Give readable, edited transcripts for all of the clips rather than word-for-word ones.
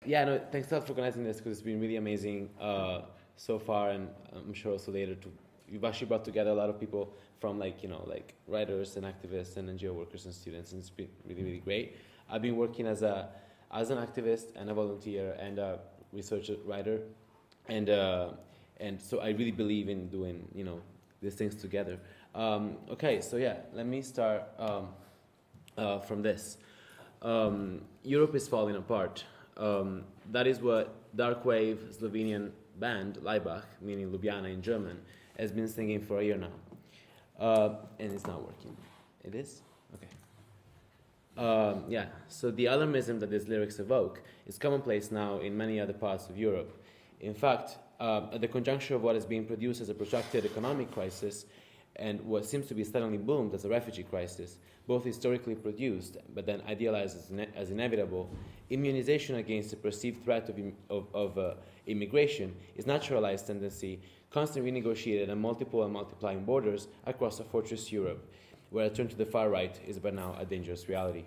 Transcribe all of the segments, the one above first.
Yeah, no, thanks a lot for organizing this because it's been really amazing so far, and I'm sure also later you've actually brought together a lot of people from like writers and activists and NGO workers and students, and it's been really, really great. I've been working as an activist and a volunteer and a researcher writer, and so I really believe in doing these things together. Okay, so yeah, let me start from this. Europe is falling apart. That is what darkwave Slovenian band Laibach, meaning Ljubljana in German, has been singing for a year now, and it's not working. It is? Okay. Yeah, so the alarmism that these lyrics evoke is commonplace now in many other parts of Europe. In fact, at the conjuncture of what is being produced as a protracted economic crisis and what seems to be suddenly boomed as a refugee crisis, both historically produced but then idealized as inevitable, immunization against the perceived threat of immigration is naturalized tendency constantly renegotiated on multiple and multiplying borders across a fortress Europe, where a turn to the far right is by now a dangerous reality.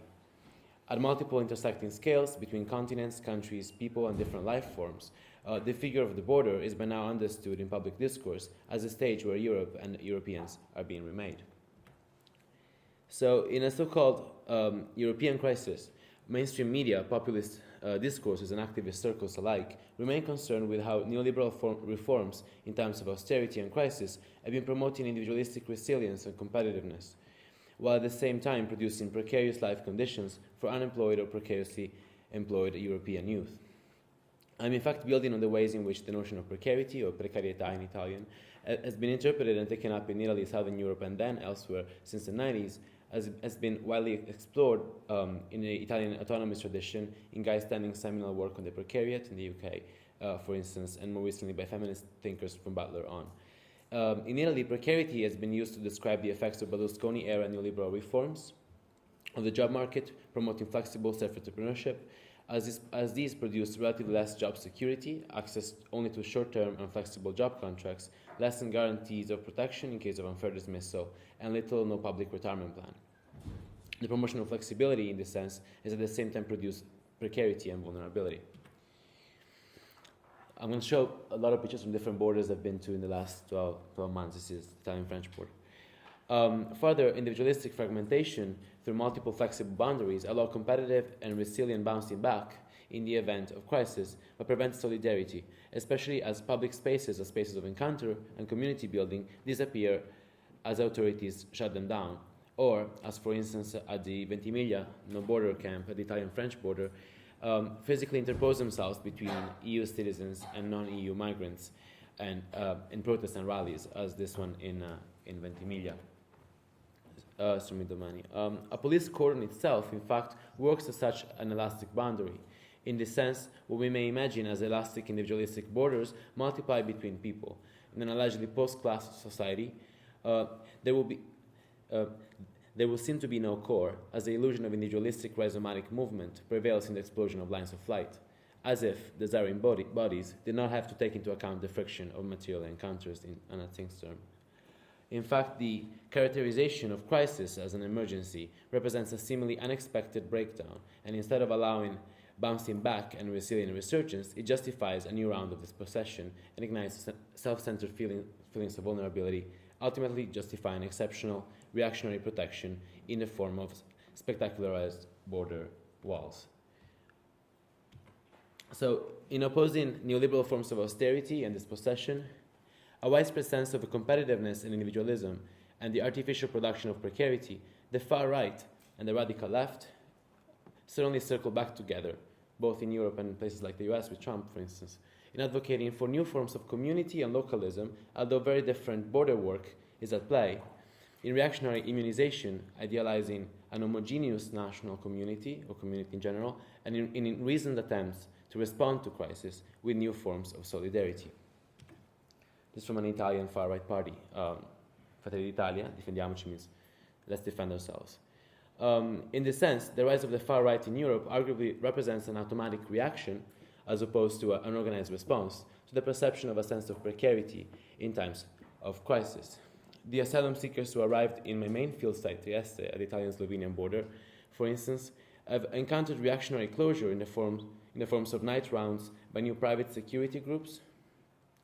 At multiple intersecting scales between continents, countries, people, and different life forms, the figure of the border is by now understood in public discourse as a stage where Europe and Europeans are being remade. So, in a so-called European crisis, mainstream media, populist discourses, and activist circles alike remain concerned with how neoliberal reforms in times of austerity and crisis have been promoting individualistic resilience and competitiveness, while at the same time producing precarious life conditions for unemployed or precariously employed European youth. I'm in fact building on the ways in which the notion of precarity, or precarietà in Italian, has been interpreted and taken up in Italy, Southern Europe, and then elsewhere since the 90s, has been widely explored in the Italian autonomous tradition, in Guy Standing's seminal work on the precariat in the UK, for instance, and more recently by feminist thinkers from Butler on. In Italy, precarity has been used to describe the effects of Berlusconi-era neoliberal reforms on the job market, promoting flexible self-entrepreneurship, as these produce relatively less job security, access only to short-term and flexible job contracts, less than guarantees of protection in case of unfair dismissal, and little or no public retirement plan. The promotion of flexibility in this sense is at the same time produce precarity and vulnerability. I'm going to show a lot of pictures from different borders I've been to in the last 12 months. This is the Italian-French border. Further, individualistic fragmentation through multiple flexible boundaries allow competitive and resilient bouncing back in the event of crisis, but prevent solidarity, especially as public spaces as spaces of encounter and community building disappear as authorities shut them down, or as for instance at the Ventimiglia no-border camp at the Italian-French border, physically interpose themselves between EU citizens and non-EU migrants, and in protests and rallies, as this one in Ventimiglia. A police cordon itself, in fact, works as such an elastic boundary. In this sense, what we may imagine as elastic individualistic borders multiply between people. In an allegedly post-class society, there will seem to be no core, as the illusion of individualistic rhizomatic movement prevails in the explosion of lines of flight, as if desiring bodies did not have to take into account the friction of material encounters on a thing's term. In fact, the characterization of crisis as an emergency represents a seemingly unexpected breakdown, and instead of allowing bouncing back and resilient resurgence, it justifies a new round of dispossession and ignites self-centered feelings of vulnerability, ultimately justifying exceptional reactionary protection in the form of spectacularized border walls. So, in opposing neoliberal forms of austerity and dispossession, a widespread sense of competitiveness and individualism, and the artificial production of precarity, the far right and the radical left suddenly circle back together, both in Europe and in places like the US with Trump, for instance, in advocating for new forms of community and localism, although very different border work is at play, in reactionary immunization, idealizing an homogeneous national community, or community in general, and in reasoned attempts to respond to crisis with new forms of solidarity. This is from an Italian far-right party. Fratelli d'Italia, difendiamoci means let's defend ourselves. In this sense, the rise of the far right in Europe arguably represents an automatic reaction, as opposed to an organized response, to the perception of a sense of precarity in times of crisis. The asylum seekers who arrived in my main field site, Trieste, at the Italian-Slovenian border, for instance, have encountered reactionary closure in in the forms of night rounds by new private security groups,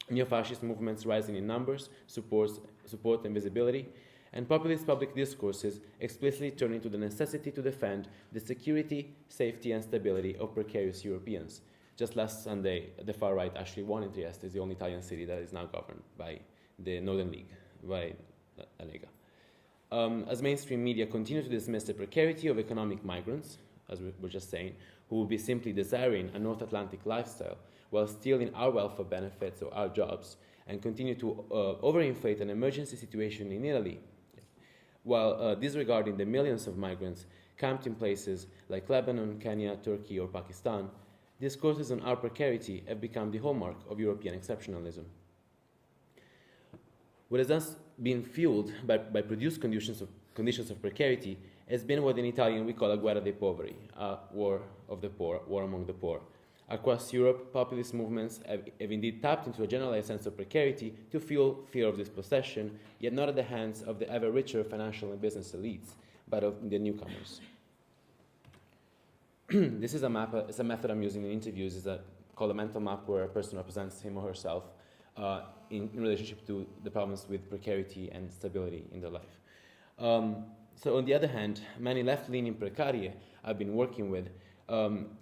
neo-fascist movements rising in numbers, support and visibility, and populist public discourses explicitly turning to the necessity to defend the security, safety, and stability of precarious Europeans. Just last Sunday, the far right actually won in Trieste. It's the only Italian city that is now governed by the Northern League, by La Lega. As mainstream media continue to dismiss the precarity of economic migrants, as we were just saying, who will be simply desiring a North Atlantic lifestyle while stealing our welfare benefits or our jobs, and continue to overinflate an emergency situation in Italy, while disregarding the millions of migrants camped in places like Lebanon, Kenya, Turkey, or Pakistan, discourses on our precarity have become the hallmark of European exceptionalism. What has thus been fueled by produced conditions of precarity has been what in Italian we call a guerra dei poveri, a war of the poor, war among the poor. Across Europe, populist movements have indeed tapped into a generalized sense of precarity to fuel fear of dispossession, yet not at the hands of the ever richer financial and business elites, but of the newcomers. This is a map. It's a method I'm using in interviews. It's called a mental map, where a person represents him or herself in relationship to the problems with precarity and stability in their life. So on the other hand, many left-leaning precari I've been working with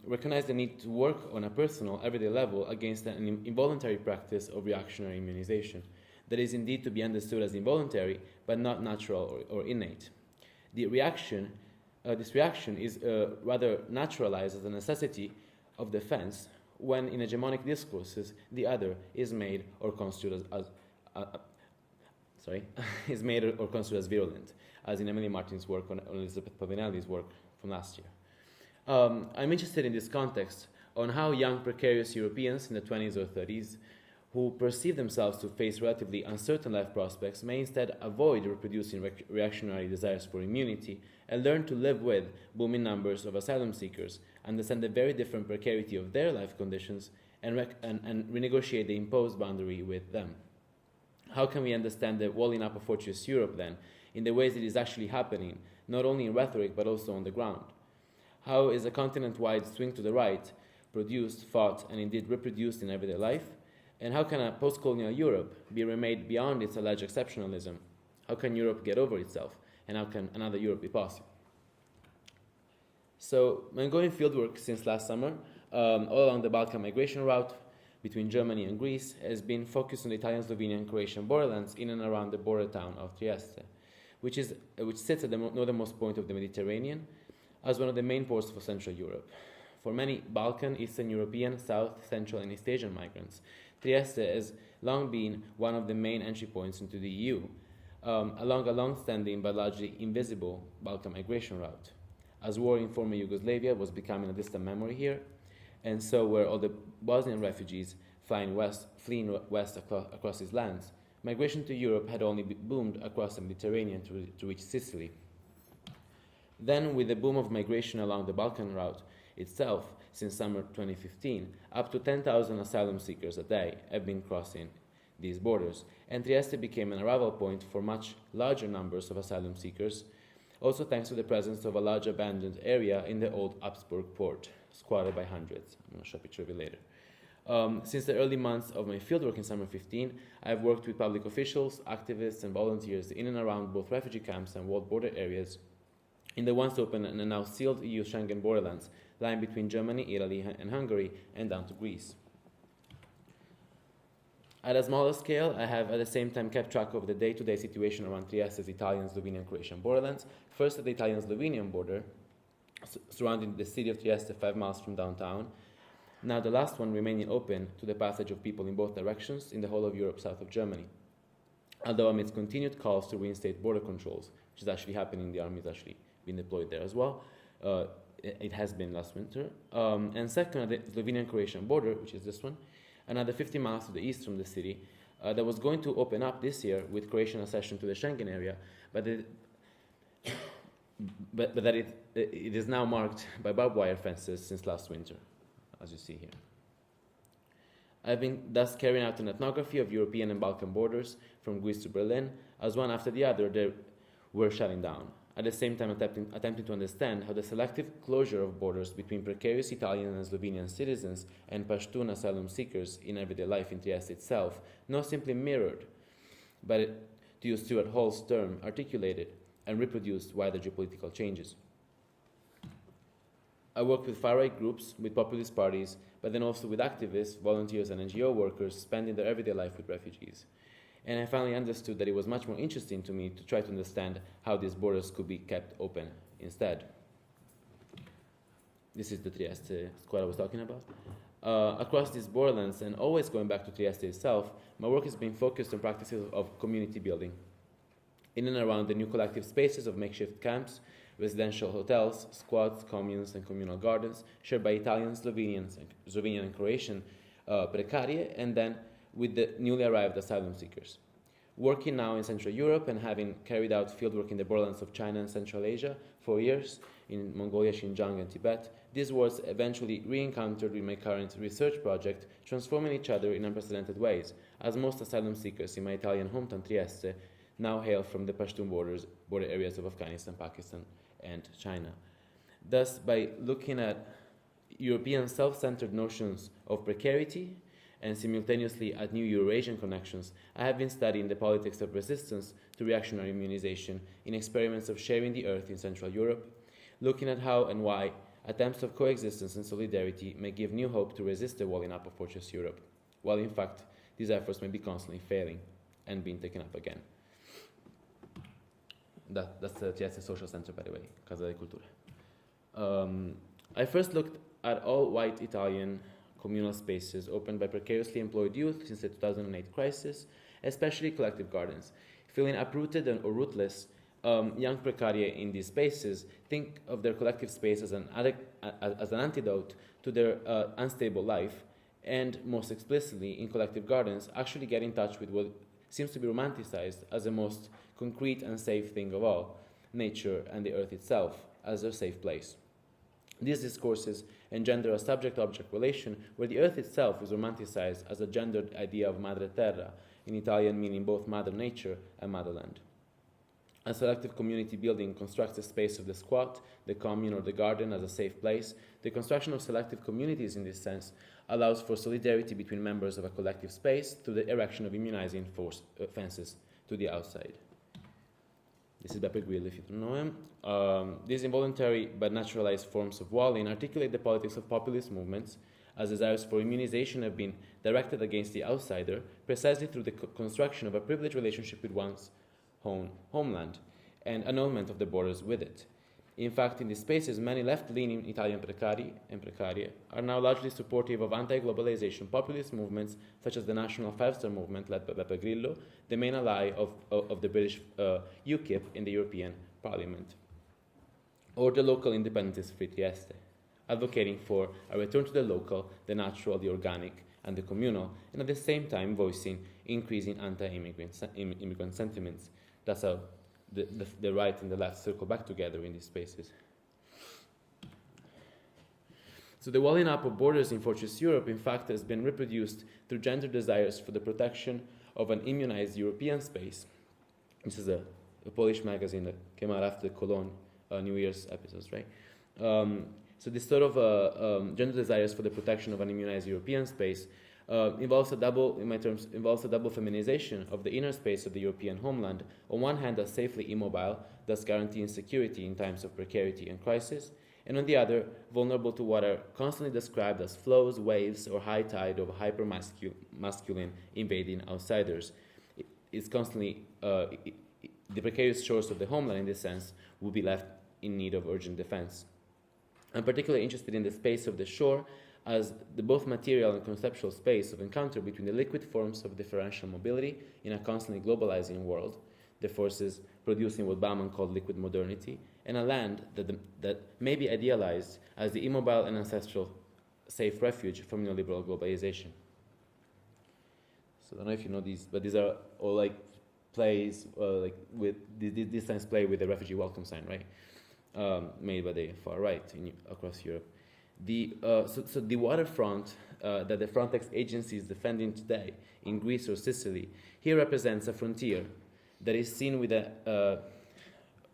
recognize the need to work on a personal, everyday level against an involuntary practice of reactionary immunization that is indeed to be understood as involuntary, but not natural or innate. This reaction is rather naturalized as a necessity of defense when, in hegemonic discourses, the other is made or construed is made or construed as virulent, as in Emily Martin's work on Elizabeth Pavinelli's work from last year. I'm interested in this context on how young precarious Europeans in the 20s or 30s who perceive themselves to face relatively uncertain life prospects may instead avoid reproducing reactionary desires for immunity and learn to live with booming numbers of asylum seekers, understand the very different precarity of their life conditions, and renegotiate the imposed boundary with them. How can we understand the walling up of fortress Europe, then, in the ways it is actually happening, not only in rhetoric but also on the ground? How is a continent-wide swing to the right produced, fought, and indeed reproduced in everyday life? And how can a post-colonial Europe be remade beyond its alleged exceptionalism? How can Europe get over itself? And how can another Europe be possible? So, my ongoing fieldwork since last summer, all along the Balkan migration route between Germany and Greece, has been focused on the Italian, Slovenian, and Croatian borderlands in and around the border town of Trieste, which sits at the northernmost point of the Mediterranean, as one of the main ports for Central Europe. For many Balkan, Eastern European, South, Central, and East Asian migrants, Trieste has long been one of the main entry points into the EU, along a long-standing but largely invisible Balkan migration route. As war in former Yugoslavia was becoming a distant memory here, and so were all the Bosnian refugees fleeing west across these lands, migration to Europe had only boomed across the Mediterranean to reach Sicily. Then, with the boom of migration along the Balkan route itself since summer 2015, up to 10,000 asylum seekers a day have been crossing these borders, and Trieste became an arrival point for much larger numbers of asylum seekers, also thanks to the presence of a large abandoned area in the old Habsburg port, squatted by hundreds. I'm going to show a picture of it later. Since the early months of my fieldwork in summer 15, I have worked with public officials, activists, and volunteers in and around both refugee camps and walled border areas in the once open and now sealed EU Schengen borderlands, lying between Germany, Italy, and Hungary, and down to Greece. At a smaller scale, I have at the same time kept track of the day-to-day situation around Trieste's Italian, Slovenian, and Croatian borderlands, first at the Italian-Slovenian border, surrounding the city of Trieste 5 miles from downtown, now the last one remaining open to the passage of people in both directions in the whole of Europe south of Germany. Although amidst continued calls to reinstate border controls, which is actually happening, the army is actually being deployed there as well. It has been last winter. And second, at the Slovenian-Croatian border, which is this one, another 50 miles to the east from the city, that was going to open up this year with Croatian accession to the Schengen area, but that it is now marked by barbed wire fences since last winter, as you see here. I've been thus carrying out an ethnography of European and Balkan borders from Greece to Berlin, as one after the other they were shutting down. at the same time attempting to understand how the selective closure of borders between precarious Italian and Slovenian citizens and Pashtun asylum seekers in everyday life in Trieste itself not simply mirrored, but, to use Stuart Hall's term, articulated and reproduced wider geopolitical changes. I worked with far-right groups, with populist parties, but then also with activists, volunteers, and NGO workers spending their everyday life with refugees. And I finally understood that it was much more interesting to me to try to understand how these borders could be kept open instead. This is the Trieste square I was talking about. Across these borderlands, and always going back to Trieste itself, my work has been focused on practices of community building. In and around the new collective spaces of makeshift camps, residential hotels, squats, communes, and communal gardens shared by Italians, Slovenian and Croatian Precarious, and then with the newly arrived asylum seekers. Working now in Central Europe and having carried out fieldwork in the borderlands of China and Central Asia for years, in Mongolia, Xinjiang, and Tibet, these worlds eventually re-encountered with my current research project, transforming each other in unprecedented ways, as most asylum seekers in my Italian hometown Trieste now hail from the Pashtun border areas of Afghanistan, Pakistan, and China. Thus, by looking at European self-centered notions of precarity and simultaneously at new Eurasian connections, I have been studying the politics of resistance to reactionary immunization in experiments of sharing the earth in Central Europe, looking at how and why attempts of coexistence and solidarity may give new hope to resist the walling up of Fortress Europe, while in fact these efforts may be constantly failing and being taken up again. That's the Trieste Social Center, by the way, Casa di Cultura. I first looked at all white Italian communal spaces opened by precariously employed youth since the 2008 crisis, especially collective gardens. Feeling uprooted or rootless, young precaria in these spaces think of their collective space as an antidote to their unstable life, and most explicitly in collective gardens actually get in touch with what seems to be romanticized as the most concrete and safe thing of all, nature and the earth itself as a safe place. These discourses engender a subject-object relation where the earth itself is romanticized as a gendered idea of madre terra, in Italian meaning both mother nature and motherland. A selective community building constructs the space of the squat, the commune, or the garden as a safe place. The construction of selective communities in this sense allows for solidarity between members of a collective space through the erection of immunizing fences to the outside. This is Beppe Grillo, if you don't know him. These involuntary but naturalized forms of walling articulate the politics of populist movements, as desires for immunization have been directed against the outsider precisely through the construction of a privileged relationship with one's homeland and annulment of the borders with it. In fact, in these spaces, many left-leaning Italian precari and precarie are now largely supportive of anti-globalization populist movements such as the National Five-Star Movement led by Beppe Grillo, the main ally of the British UKIP in the European Parliament, or the local independentist Free Trieste, advocating for a return to the local, the natural, the organic, and the communal, and at the same time voicing increasing anti-immigrant sentiments. That's how the right and the left circle back together in these spaces. So the walling up of borders in Fortress Europe, in fact, has been reproduced through gender desires for the protection of an immunized European space. This is a Polish magazine that came out after the Cologne New Year's episodes, right? So this sort of gender desires for the protection of an immunized European space involves a double feminization of the inner space of the European homeland. On one hand, as safely immobile, thus guaranteeing security in times of precarity and crisis, and on the other, vulnerable to what are constantly described as flows, waves, or high tide of hyper-masculine invading outsiders. It's constantly, the precarious shores of the homeland, in this sense, will be left in need of urgent defense. I'm particularly interested in the space of the shore as the both material and conceptual space of encounter between the liquid forms of differential mobility in a constantly globalizing world, the forces producing what Bauman called liquid modernity, and a land that may be idealized as the immobile and ancestral safe refuge from neoliberal globalization. So I don't know if you know these, but these are all like plays, like with this times play with the refugee welcome sign, right? Made by the far right across Europe. So the waterfront that the Frontex agency is defending today in Greece or Sicily here represents a frontier that is seen with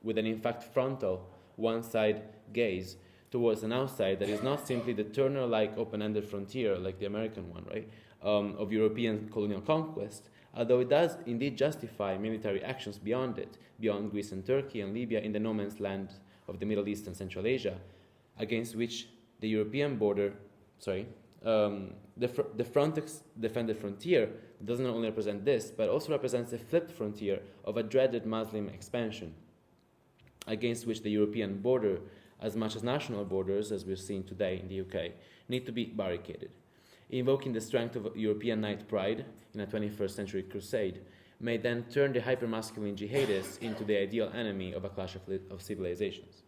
with an in fact frontal, one-side gaze towards an outside that is not simply the Turner-like open-ended frontier, like the American one, right, of European colonial conquest, although it does indeed justify military actions beyond it, beyond Greece and Turkey and Libya in the no man's land of the Middle East and Central Asia, against which the European border, the Frontex defended frontier doesn't only represent this, but also represents a flipped frontier of a dreaded Muslim expansion, against which the European border, as much as national borders, as we're seeing today in the UK, need to be barricaded. Invoking the strength of European knight pride in a 21st century crusade may then turn the hypermasculine jihadists into the ideal enemy of a clash of civilizations.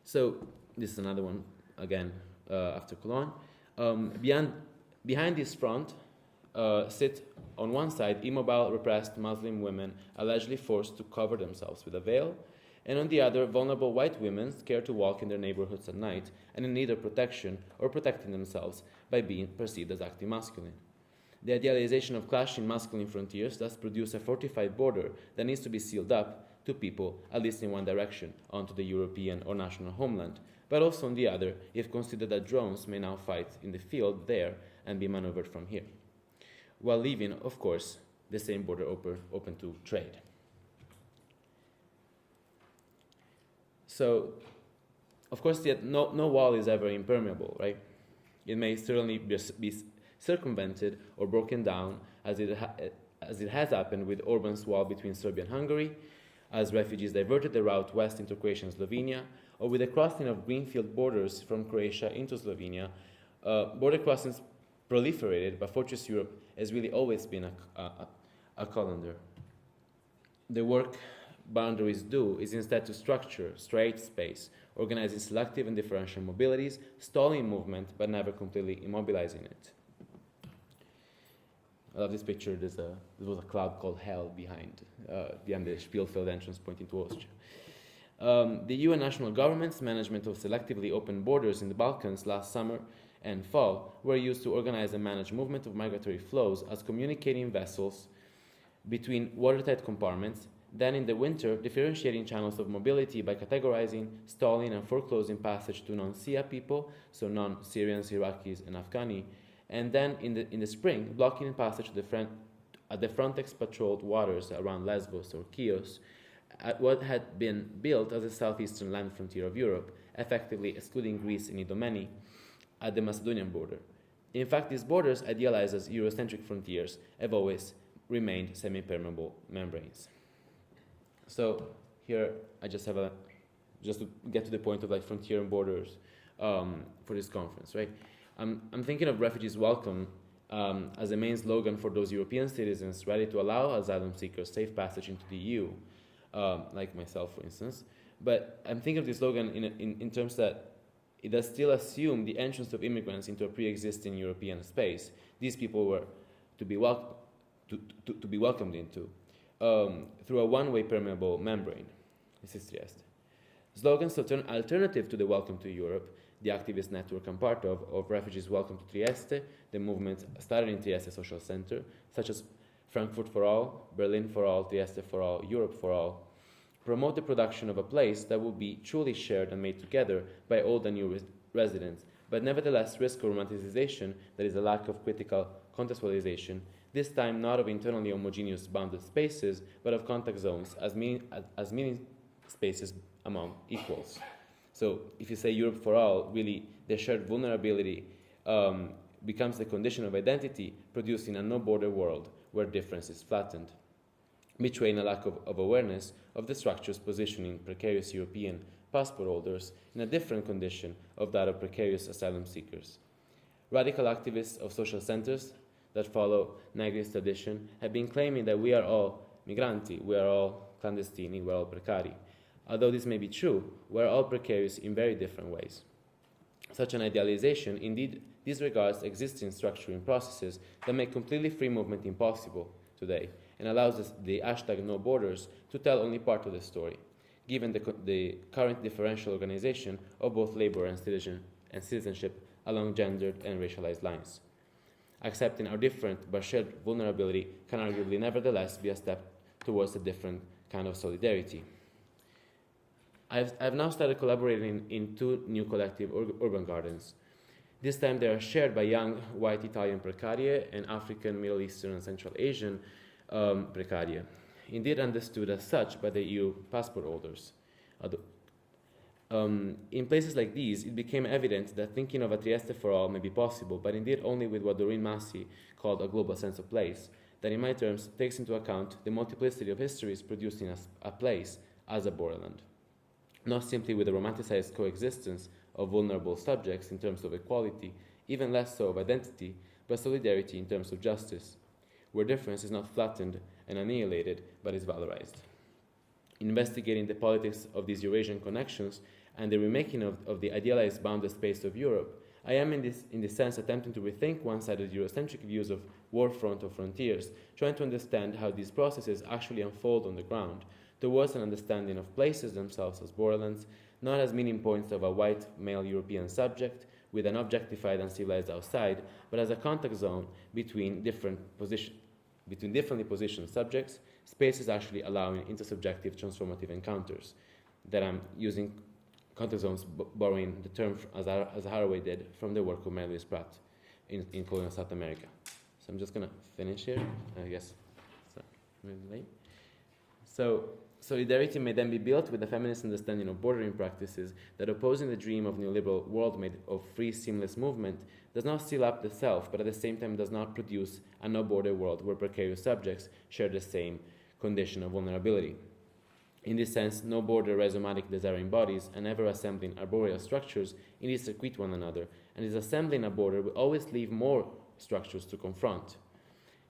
So, this is another one, again, after Cologne. Behind this front sit, on one side, immobile, repressed Muslim women allegedly forced to cover themselves with a veil, and on the other, vulnerable white women scared to walk in their neighborhoods at night and in need of protection or protecting themselves by being perceived as acting masculine. The idealization of clashing masculine frontiers thus produces a fortified border that needs to be sealed up to people, at least in one direction, onto the European or national homeland, but also on the other, if considered that drones may now fight in the field there and be maneuvered from here, while leaving, of course, the same border open to trade. So, of course, yet no wall is ever impermeable, right? It may certainly be circumvented or broken down, as it has happened with Orban's wall between Serbia and Hungary, as refugees diverted the route west into Croatia and Slovenia, or with the crossing of greenfield borders from Croatia into Slovenia. Border crossings proliferated, but Fortress Europe has really always been a colander. The work boundaries do is instead to structure straight space, organizing selective and differential mobilities, stalling movement, but never completely immobilizing it. I love this picture. There was a cloud called Hell behind the Spielfeld entrance pointing to Austria. The UN national government's management of selectively open borders in the Balkans last summer and fall were used to organize and manage movement of migratory flows as communicating vessels between watertight compartments, then in the winter differentiating channels of mobility by categorizing, stalling and foreclosing passage to non-SIA people, so non-Syrians, Iraqis and Afghani, and then in the spring blocking passage at the Frontex patrolled waters around Lesbos or Chios, at what had been built as the southeastern land frontier of Europe, effectively excluding Greece and Idomeni at the Macedonian border. In fact, these borders, idealized as Eurocentric frontiers, have always remained semi-permeable membranes. So here I just have just to get to the point of like frontier and borders for this conference, right? I'm thinking of refugees welcome as a main slogan for those European citizens ready to allow asylum seekers safe passage into the EU, like myself, for instance. But I'm thinking of this slogan in terms that it does still assume the entrance of immigrants into a pre-existing European space. These people were to be welcomed into through a one-way permeable membrane. This is Trieste. Slogans alternative to the Welcome to Europe, the activist network I'm part of Refugees Welcome to Trieste, the movement started in Trieste Social Center, such as Frankfurt for All, Berlin for All, Trieste for All, Europe for All, promote the production of a place that will be truly shared and made together by old and new residents, but nevertheless risk romanticization, that is a lack of critical contextualization, this time not of internally homogeneous bounded spaces, but of contact zones as meaning spaces among equals. So if you say Europe for all, really the shared vulnerability becomes the condition of identity, producing a no-border world where difference is flattened, betraying a lack of awareness of the structures positioning precarious European passport holders in a different condition of that of precarious asylum seekers. Radical activists of social centers that follow Negri's tradition have been claiming that we are all migranti, we are all clandestini, we are all precari. Although this may be true, we are all precarious in very different ways. Such an idealization indeed disregards existing structuring processes that make completely free movement impossible today and allows us, the hashtag no borders, to tell only part of the story, given the current differential organization of both labor and citizenship along gendered and racialized lines. Accepting our different but shared vulnerability can arguably nevertheless be a step towards a different kind of solidarity. I've now started collaborating in two new collective urban gardens. This time they are shared by young white Italian Precarious and African, Middle Eastern, and Central Asian Precarious, indeed understood as such by the EU passport holders. In places like these, it became evident that thinking of a Trieste for all may be possible, but indeed only with what Doreen Massey called a global sense of place, that in my terms takes into account the multiplicity of histories producing a place as a borderland, not simply with the romanticized coexistence of vulnerable subjects in terms of equality, even less so of identity, but solidarity in terms of justice, where difference is not flattened and annihilated, but is valorized. Investigating the politics of these Eurasian connections and the remaking of the idealized bounded space of Europe, I am in this sense attempting to rethink one-sided Eurocentric views of Waterfront or frontiers, trying to understand how these processes actually unfold on the ground, towards an understanding of places themselves as borderlands, not as meeting points of a white male European subject with an objectified and civilized outside, but as a contact zone between differently positioned subjects, spaces actually allowing intersubjective transformative encounters. That I'm using contact zones, borrowing the term as Haraway did from the work of Mary Louise Pratt in colonial South America. So I'm just going to finish here, I guess. So solidarity may then be built with a feminist understanding of bordering practices that, opposing the dream of neoliberal world made of free, seamless movement, does not seal up the self, but at the same time does not produce a no-border world where precarious subjects share the same condition of vulnerability. In this sense, no-border rhizomatic desiring bodies and ever-assembling arboreal structures indeed circuit one another, and disassembling a border will always leave more structures to confront.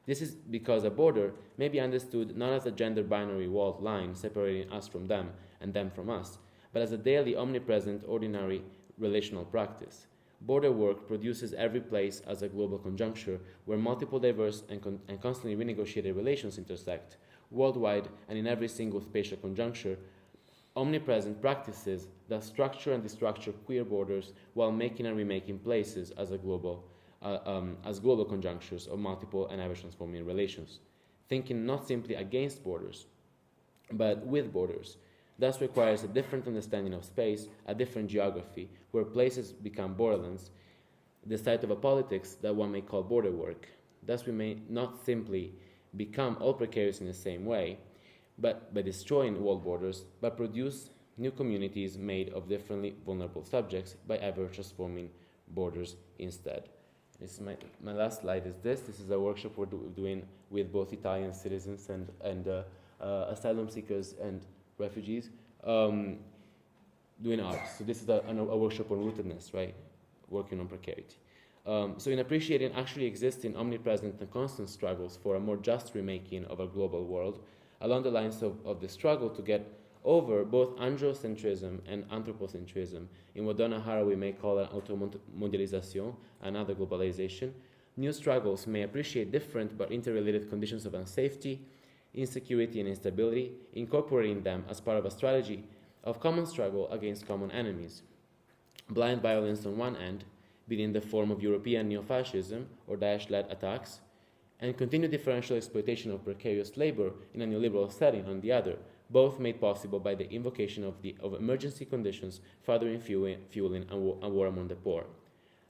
This is because a border may be understood not as a gender binary walled line separating us from them and them from us, but as a daily, omnipresent, ordinary relational practice. Border work produces every place as a global conjuncture where multiple diverse and constantly renegotiated relations intersect. Worldwide and in every single spatial conjuncture, omnipresent practices that structure and destructure queer borders while making and remaking places as global conjunctures of multiple and ever-transforming relations, thinking not simply against borders, but with borders. Thus requires a different understanding of space, a different geography, where places become borderlands, the site of a politics that one may call border work. Thus we may not simply become all precarious in the same way, but by destroying walled borders, but produce new communities made of differently vulnerable subjects by ever-transforming borders instead. This is my last slide is this. This is a workshop we're doing with both Italian citizens and asylum seekers and refugees doing art. So this is a workshop on rootedness, right? Working on precarity. So in appreciating actually existing omnipresent and constant struggles for a more just remaking of a global world, along the lines of the struggle to get over both androcentrism and anthropocentrism in what Donna Haraway may call an automondialization, another globalization, new struggles may appreciate different but interrelated conditions of unsafety, insecurity, and instability, incorporating them as part of a strategy of common struggle against common enemies. Blind violence on one end, be it in the form of European neo-fascism or Daesh-led attacks, and continued differential exploitation of precarious labor in a neoliberal setting on the other, both made possible by the invocation of emergency conditions, further fueling a war among the poor.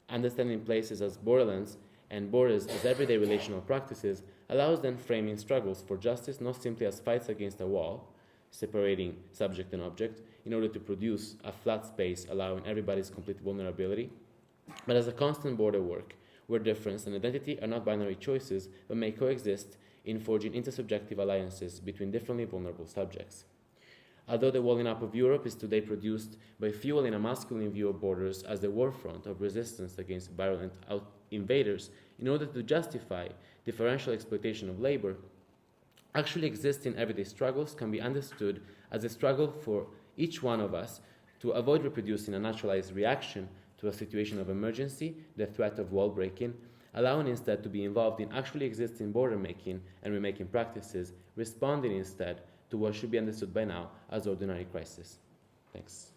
Understanding places as borderlands and borders as everyday relational practices allows then framing struggles for justice not simply as fights against a wall, separating subject and object, in order to produce a flat space allowing everybody's complete vulnerability, but as a constant border work, where difference and identity are not binary choices, but may coexist in forging intersubjective alliances between differently vulnerable subjects. Although the walling up of Europe is today produced by fueling a masculine view of borders as the warfront of resistance against virulent invaders in order to justify differential exploitation of labor, actually existing everyday struggles can be understood as a struggle for each one of us to avoid reproducing a naturalized reaction to a situation of emergency, the threat of wall breaking, allowing instead to be involved in actually existing border making and remaking practices, responding instead to what should be understood by now as ordinary crisis. Thanks.